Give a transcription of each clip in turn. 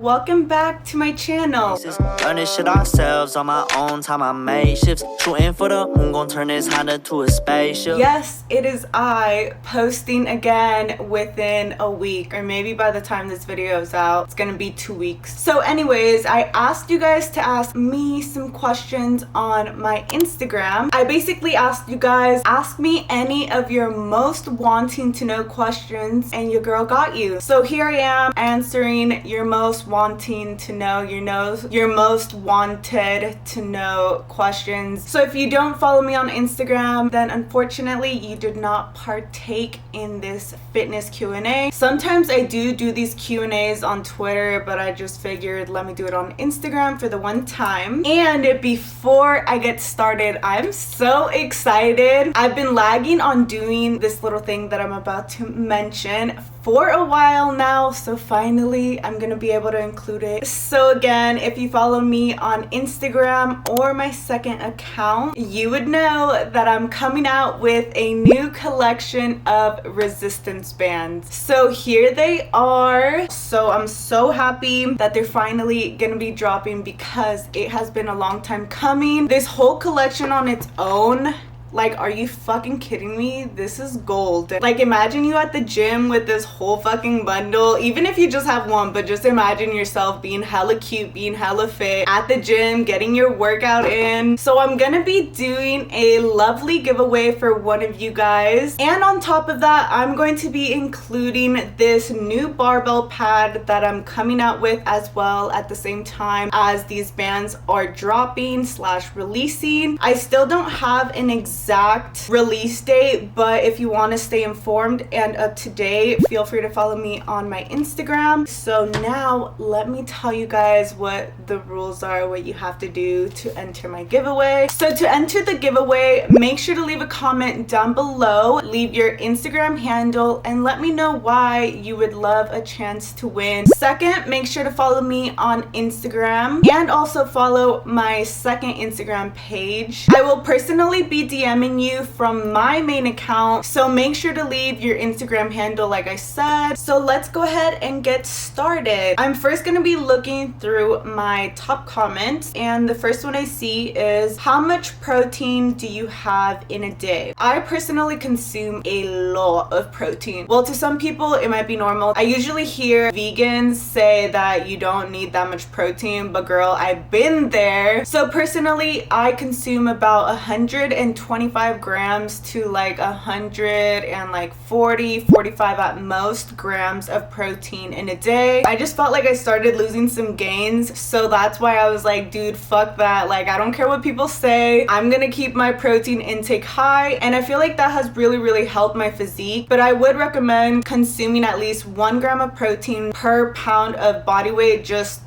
Welcome back to my channel. Learn this shit ourselves on my own time. I made shifts, shooting for the moon, gonna turn this Honda to a spaceship. Yes, it is I posting again within a week, or maybe by the time this video is out, it's gonna be 2 weeks. So anyways, I asked you guys to ask me some questions on my Instagram. I basically asked you guys, ask me any of your most wanting to know questions, and your girl got you. So here I am answering your most wanting to know, your most wanted to know questions. So if you don't follow me on Instagram, then unfortunately you did not partake in this fitness Q&A. Sometimes I do these Q&As on Twitter, but I just figured let me do it on Instagram for the one time. And before I get started, I'm so excited. I've been lagging on doing this little thing that I'm about to mention for a while now, so finally I'm gonna be able to include it. So again, if you follow me on Instagram or my second account, you would know that I'm coming out with a new collection of resistance bands. So here they are. So I'm so happy that they're finally gonna be dropping because it has been a long time coming. This whole collection on its own, like, are you fucking kidding me? This is gold. Like, imagine you at the gym with this whole fucking bundle, even if you just have one, but just imagine yourself being hella cute, being hella fit at the gym, getting your workout in. So I'm gonna be doing a lovely giveaway for one of you guys. And on top of that, I'm going to be including this new barbell pad that I'm coming out with as well at the same time as these bands are dropping / releasing. I still don't have an exact release date, but if you want to stay informed and up to date, feel free to follow me on my Instagram. So now let me tell you guys what the rules are, what you have to do to enter my giveaway. So to enter the giveaway, make sure to leave a comment down below, leave your Instagram handle, and let me know why you would love a chance to win. Second, make sure to follow me on Instagram and also follow my second Instagram page. I will personally be DMing you from my main account, so make sure to leave your Instagram handle like I said. So let's go ahead and get started. I'm first going to be looking through my top comments, and the first one I see is, how much protein do you have in a day? I personally consume a lot of protein. Well, to some people it might be normal. I usually hear vegans say that you don't need that much protein, but girl, I've been there. So personally, I consume about 125 grams to like 145 at most grams of protein in a day. I just felt like I started losing some gains, so that's why I was like, dude, fuck that. Like, I don't care what people say, I'm gonna keep my protein intake high, and I feel like that has really helped my physique. But I would recommend consuming at least 1 gram of protein per pound of body weight, just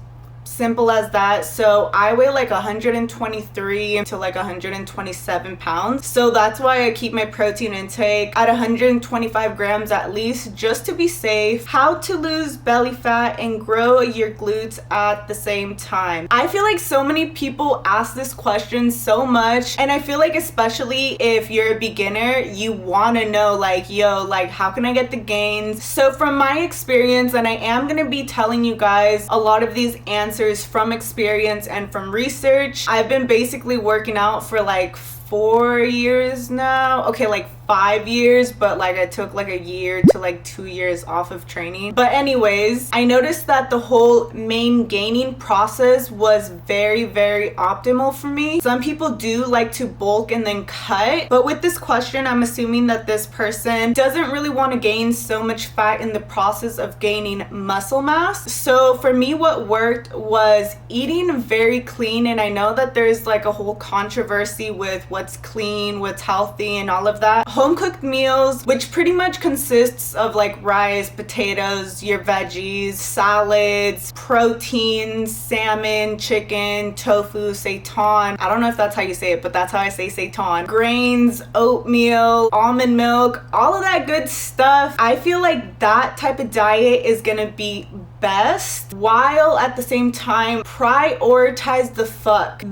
simple as that. So I weigh like 123 to like 127 pounds, so that's why I keep my protein intake at 125 grams at least, just to be safe. How to lose belly fat and grow your glutes at the same time. I feel like so many people ask this question so much, and I feel like especially if you're a beginner, you want to know like, yo, like, how can I get the gains? So from my experience, and I am going to be telling you guys a lot of these answers from experience and from research. I've been basically working out for like 4 years now. Okay, like 5 years, but like I took like a year to like 2 years off of training. But anyways, I noticed that the whole main gaining process was very optimal for me. Some people do like to bulk and then cut, but with this question, I'm assuming that this person doesn't really want to gain so much fat in the process of gaining muscle mass. So for me, what worked was eating very clean, and I know that there's like a whole controversy with what's clean, what's healthy, and all of that. Home cooked meals, which pretty much consists of like rice, potatoes, your veggies, salads, proteins, salmon, chicken, tofu, seitan. I don't know if that's how you say it, but that's how I say seitan. Grains, oatmeal, almond milk, all of that good stuff. I feel like that type of diet is gonna be best while at the same time prioritize the fuck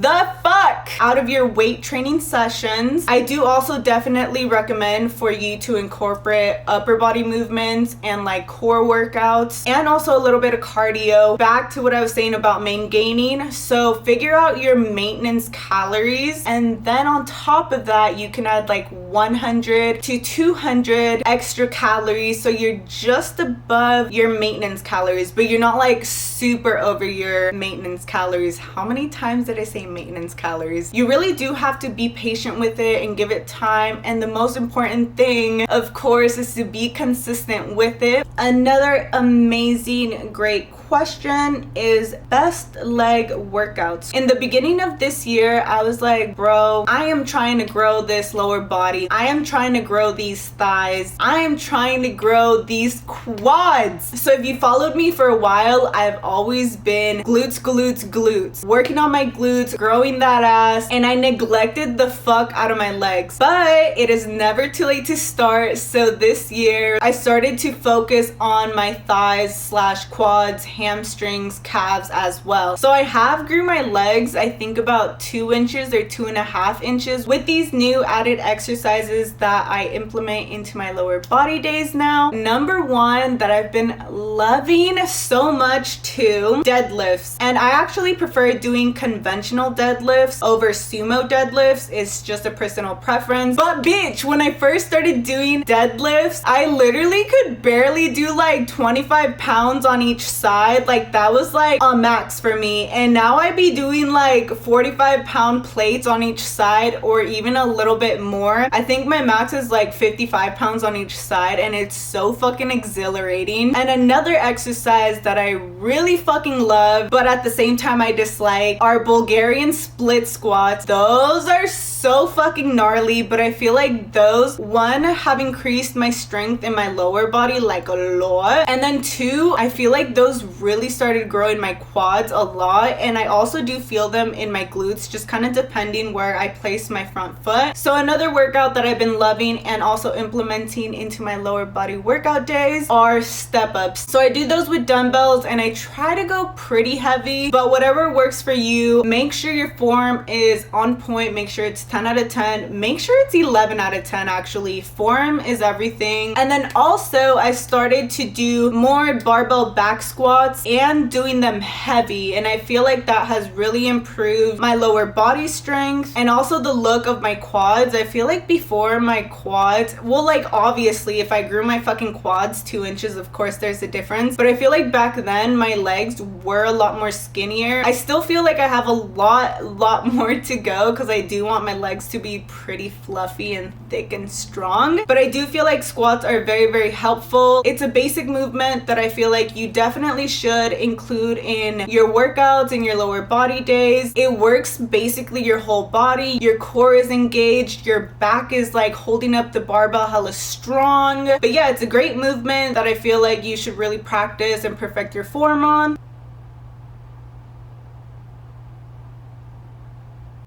out of your weight training sessions. I do also definitely recommend for you to incorporate upper body movements and like core workouts and also a little bit of cardio. Back to what I was saying about main gaining. So figure out your maintenance calories, and then on top of that you can add like 100 to 200 extra calories, so you're just above your maintenance calories, but you're not like super over your maintenance calories. How many times did I say maintenance calories? You really do have to be patient with it and give it time, and the most important thing of course is to be consistent with it. Another amazing great question is best leg workouts. In the beginning of this year, I was like, bro, I am trying to grow this lower body. I am trying to grow these thighs. I am trying to grow these quads. So if you followed me for a while, I've always been glutes, working on my glutes, growing that ass, and I neglected the fuck out of my legs. But it is never too late to start. So this year, I started to focus on my thighs slash quads, hamstrings, calves as well. So I have grew my legs, I think about 2 inches or 2.5 inches with these new added exercises that I implement into my lower body days now. Number one that I've been loving so much too, deadlifts. And I actually prefer doing conventional deadlifts over sumo deadlifts. It's just a personal preference. But bitch, when I first started doing deadlifts, I literally could barely do like 25 pounds on each side. Like that was like a max for me, and now I be doing like 45-pound plates on each side or even a little bit more. I think my max is like 55 pounds on each side, and it's so fucking exhilarating. And another exercise that I really fucking love but at the same time I dislike are Bulgarian split squats. Those are so fucking gnarly, but I feel like those, one, have increased my strength in my lower body like a lot, and then two, I feel like those really started growing my quads a lot, and I also do feel them in my glutes, just kind of depending where I place my front foot. So another workout that I've been loving and also implementing into my lower body workout days are step ups. So I do those with dumbbells, and I try to go pretty heavy, but whatever works for you. Make sure your form is on point, make sure it's 10 out of 10, make sure it's 11 out of 10 actually. Form is everything. And then also I started to do more barbell back squats and doing them heavy, and I feel like that has really improved my lower body strength and also the look of my quads. I feel like before my quads, well, like obviously if I grew my fucking quads 2 inches, of course there's a difference, but I feel like back then my legs were a lot more skinnier. I still feel like I have a lot more to go because I do want my legs to be pretty fluffy and thick and strong, but I do feel like squats are very helpful. It's a basic movement that I feel like you definitely should include in your workouts and your lower body days. It works basically your whole body. Your core is engaged, your back is like holding up the barbell hella strong. But yeah, it's a great movement that I feel like you should really practice and perfect your form on.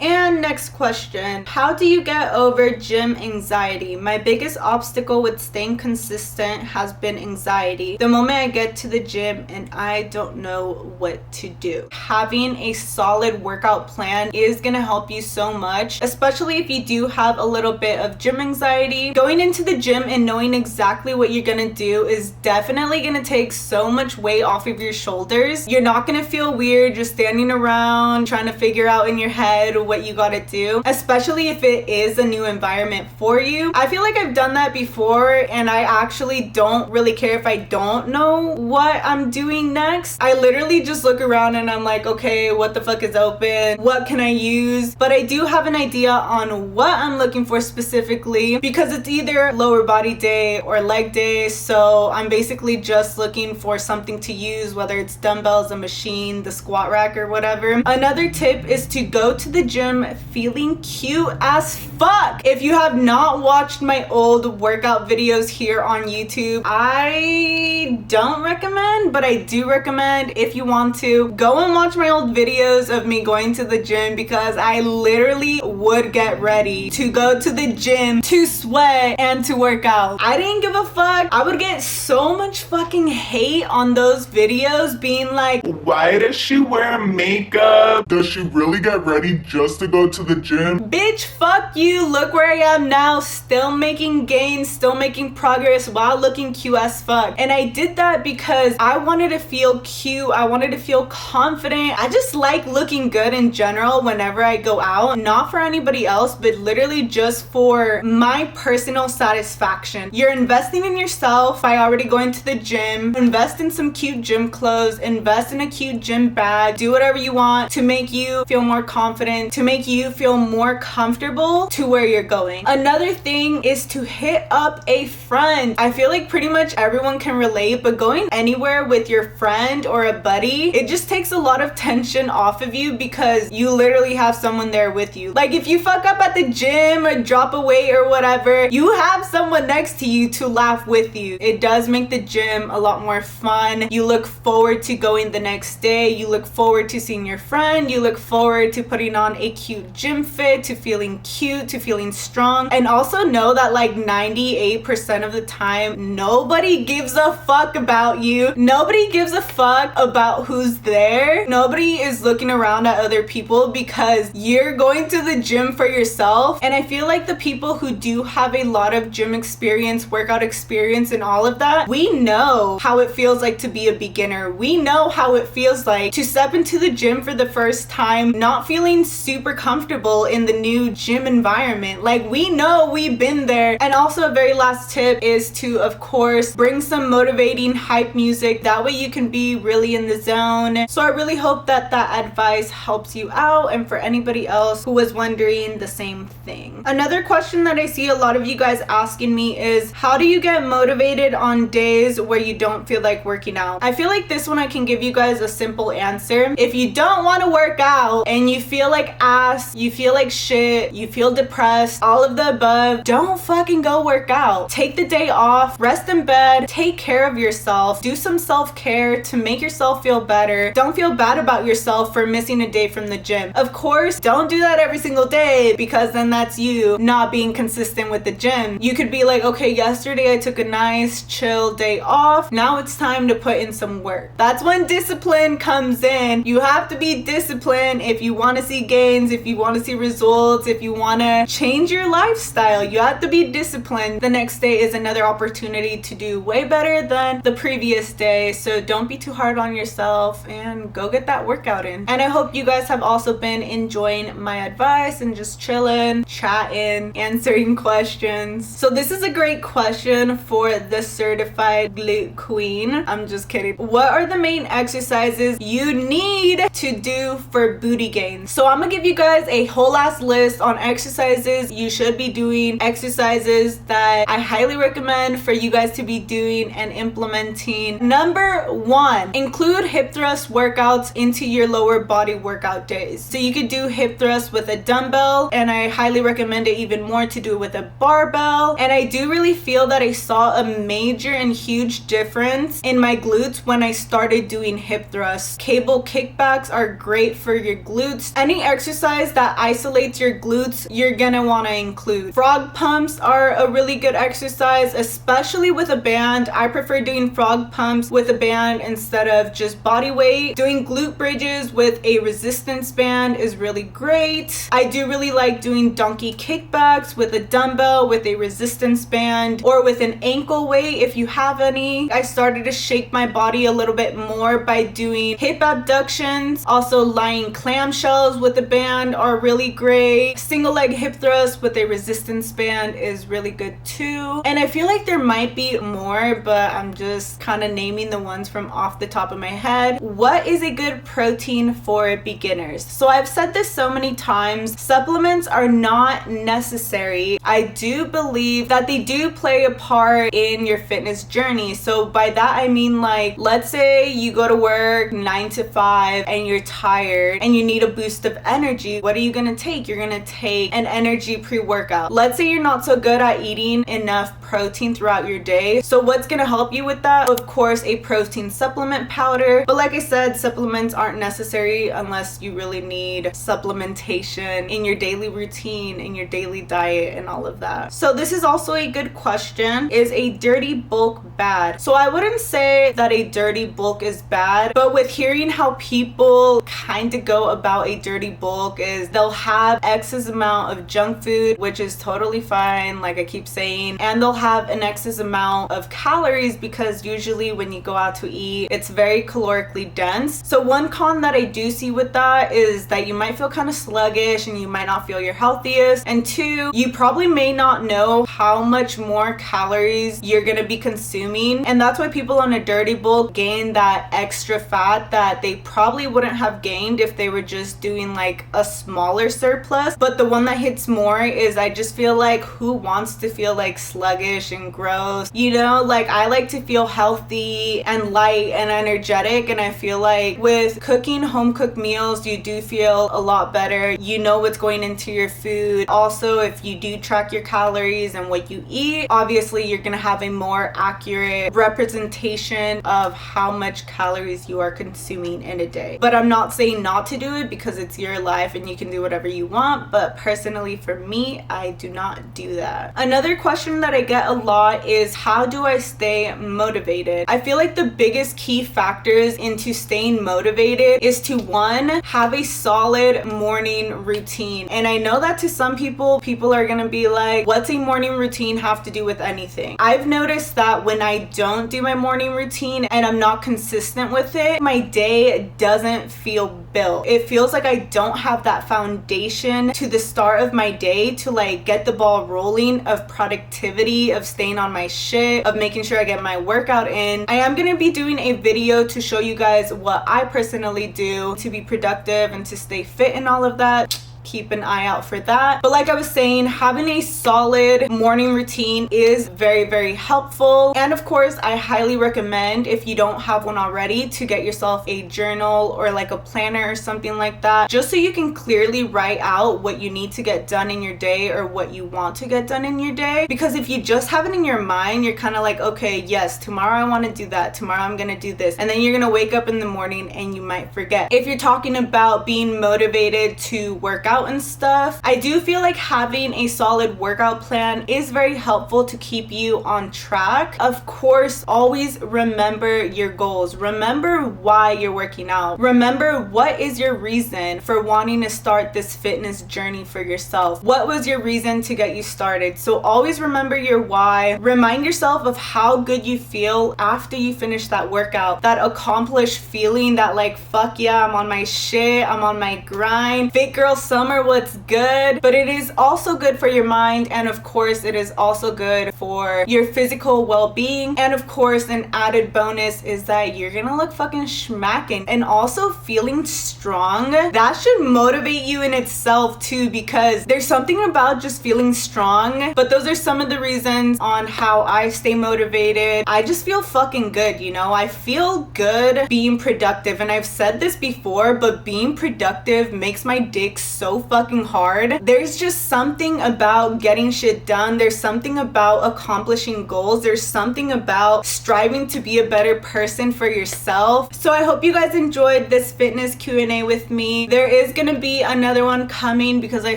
And next question, how do you get over gym anxiety? My biggest obstacle with staying consistent has been anxiety. The moment I get to the gym and I don't know what to do. Having a solid workout plan is gonna help you so much, especially if you do have a little bit of gym anxiety. Going into the gym and knowing exactly what you're gonna do is definitely gonna take so much weight off of your shoulders. You're not gonna feel weird just standing around trying to figure out in your head what you gotta do, especially if it is a new environment for you. I feel like I've done that before, and I actually don't really care if I don't know what I'm doing next. I literally just look around and I'm like, okay, what the fuck is open? What can I use? But I do have an idea on what I'm looking for specifically, because it's either lower body day or leg day, so I'm basically just looking for something to use, whether it's dumbbells, a machine, the squat rack, or whatever. Another tip is to go to the gym gym feeling cute as fuck. If you have not watched my old workout videos here on YouTube, I don't recommend, but I do recommend if you want to go and watch my old videos of me going to the gym, because I literally would get ready to go to the gym to sweat and to work out. I didn't give a fuck. I would get so much fucking hate on those videos being like, why does she wear makeup? Does she really get ready just to go to the gym? bitch, fuck you. Look where I am now, still making gains, still making progress while looking cute as fuck. And I did that because I wanted to feel cute. I wanted to feel confident. I just like looking good in general whenever I go out, not for anybody else, but literally just for my personal satisfaction. You're investing in yourself by already going to the gym. Invest in some cute gym clothes, invest in a cute gym bag, do whatever you want to make you feel more confident, to make you feel more comfortable to where you're going. Another thing is to hit up a friend. I feel like pretty much everyone can relate, but going anywhere with your friend or a buddy, it just takes a lot of tension off of you because you literally have someone there with you. Like if you fuck up at the gym or drop a weight or whatever, you have someone next to you to laugh with you. It does make the gym a lot more fun. You look forward to going the next day. You look forward to seeing your friend. You look forward to putting on a cute gym fit, to feeling cute, to feeling strong. And also know that like 98% of the time, nobody gives a fuck about you. Nobody gives a fuck about who's there. Nobody is looking around at other people because you're going to the gym for yourself. And I feel like the people who do have a lot of gym experience, workout experience, and all of that, we know how it feels like to be a beginner. We know how it feels like to step into the gym for the first time, not feeling super comfortable in the new gym environment. Like we know, we've been there. And also a very last tip is to, of course, bring some motivating hype music. That way you can be really in the zone. So I really hope that that advice helps you out, and for anybody else who was wondering the same thing. Another question that I see a lot of you guys asking me is, how do you get motivated on days where you don't feel like working out? I feel like this one I can give you guys a simple answer. If you don't want to work out and you feel like ass, you feel like shit, you feel depressed, all of the above, don't fucking go work out. Take the day off, rest in bed, take care of yourself, do some self-care to make yourself feel better. Don't feel bad about yourself for missing a day from the gym. Of course, don't do that every single day, because then that's you not being consistent with the gym. You could be like, okay, yesterday I took a nice chill day off, now it's time to put in some work. That's when discipline comes in. You have to be disciplined if you want to see gains, if you want to see results, if you want to change your lifestyle. You have to be disciplined. The next day is another opportunity to do way better than the previous day. So don't be too hard on yourself and go get that workout in. And I hope you guys have also been enjoying my advice and just chilling, chatting, answering questions. So this is a great question for the certified glute queen. I'm just kidding. What are the main exercises you need to do for booty gains? So I'm gonna give you guys a whole ass list on exercises you should be doing, exercises that I highly recommend for you guys to be doing and implementing. Number one, include hip thrust workouts into your lower body workout days. So you could do hip thrust with a dumbbell, and I highly recommend it even more to do it with a barbell. And I do really feel that I saw a major and huge difference in my glutes when I started doing hip thrusts. Cable kickbacks are great for your glutes. Any exercise that isolates your glutes, you're gonna want to include. Frog pumps are a really good exercise, especially with a band. I prefer doing frog pumps with a band instead of just body weight. Doing glute bridges with a resistance band is really great. I do really like doing donkey kickbacks with a dumbbell, with a resistance band, or with an ankle weight if you have any. I started to shake my body a little bit more by doing hip abductions. Also, lying clamshells with a band are really great. Single leg hip thrust with a resistance band is really good too. And I feel like there might be more, but I'm just kind of naming the ones from off the top of my head. What is a good protein for beginners? So I've said this so many times, supplements are not necessary. I do believe that they do play a part in your fitness journey. So by that I mean, like, let's say you go to work 9 to 5 and you're tired and you need a boost of energy. you, what are you gonna take? You're gonna take an energy pre-workout. Let's say you're not so good at eating enough protein throughout your day. So what's gonna help you with that? Of course, a protein supplement powder. But like I said, supplements aren't necessary unless you really need supplementation in your daily routine, in your daily diet, and all of that. So this is also a good question. Is a dirty bulk bad? So I wouldn't say that a dirty bulk is bad, but with hearing how people kind of go about a dirty bulk is they'll have excess amount of junk food, which is totally fine, like I keep saying, and they'll have an excess amount of calories because usually when you go out to eat, it's very calorically dense. So one con that I do see with that is that you might feel kind of sluggish and you might not feel your healthiest, and two, you probably may not know how much more calories you're gonna be consuming, and that's why people on a dirty bulk gain that extra fat that they probably wouldn't have gained if they were just doing like a smaller surplus. But the one that hits more is I just feel like, who wants to feel like sluggish and gross? You know, like I like to feel healthy and light and energetic, and I feel like with cooking home cooked meals, you do feel a lot better. You know what's going into your food. Also, if you do track your calories and what you eat, obviously you're gonna have a more accurate representation of how much calories you are consuming in a day. But I'm not saying not to do it because it's your life and you can do whatever you want, but personally for me, I do not do that. Another question that I get a lot is, how do I stay motivated? I feel like the biggest key factors into staying motivated is to, one, have a solid morning routine. And I know that to some people are gonna be like, what's a morning routine have to do with anything? I've noticed that when I don't do my morning routine and I'm not consistent with it, my day doesn't feel built. It feels like I don't have that foundation to the start of my day to like get the ball rolling of productivity, of staying on my shit, of making sure I get my workout in. I am gonna be doing a video to show you guys what I personally do to be productive and to stay fit and all of that. Keep an eye out for that. But like I was saying, having a solid morning routine is very, very helpful. And of course, I highly recommend, if you don't have one already, to get yourself a journal or like a planner or something like that, just so you can clearly write out what you need to get done in your day or what you want to get done in your day. Because if you just have it in your mind, you're kind of like, okay, yes, tomorrow I want to do that, tomorrow I'm gonna do this, and then you're gonna wake up in the morning and you might forget. If you're talking about being motivated to work out and stuff, I do feel like having a solid workout plan is very helpful to keep you on track. Of course, always remember your goals. Remember why you're working out. Remember what is your reason for wanting to start this fitness journey for yourself. What was your reason to get you started? So always remember your why. Remind yourself of how good you feel after you finish that workout. That accomplished feeling, that like, fuck yeah, I'm on my shit, I'm on my grind. Fit girl summer, what's good? But it is also good for your mind, and of course it is also good for your physical well-being. And of course, an added bonus is that you're gonna look fucking schmacking. And also, feeling strong, that should motivate you in itself too, because there's something about just feeling strong. But those are some of the reasons on how I stay motivated. I just feel fucking good, you know? I feel good being productive, and I've said this before, but being productive makes my dick so fucking hard. There's just something about getting shit done. There's something about accomplishing goals. There's something about striving to be a better person for yourself. So I hope you guys enjoyed this fitness Q&A with me. There is gonna be another one coming because I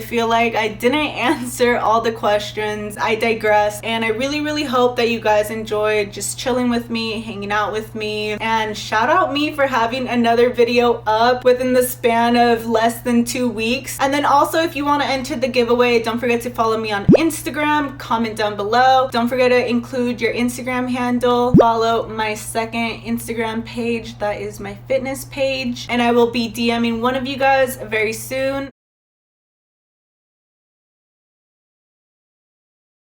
feel like I didn't answer all the questions. I digress, and I really hope that you guys enjoyed just chilling with me, hanging out with me, and shout out me for having another video up within the span of less than 2 weeks. And then also, if you want to enter the giveaway, don't forget to follow me on Instagram, comment down below. Don't forget to include your Instagram handle. Follow my second Instagram page, that is my fitness page, and I will be DMing one of you guys very soon.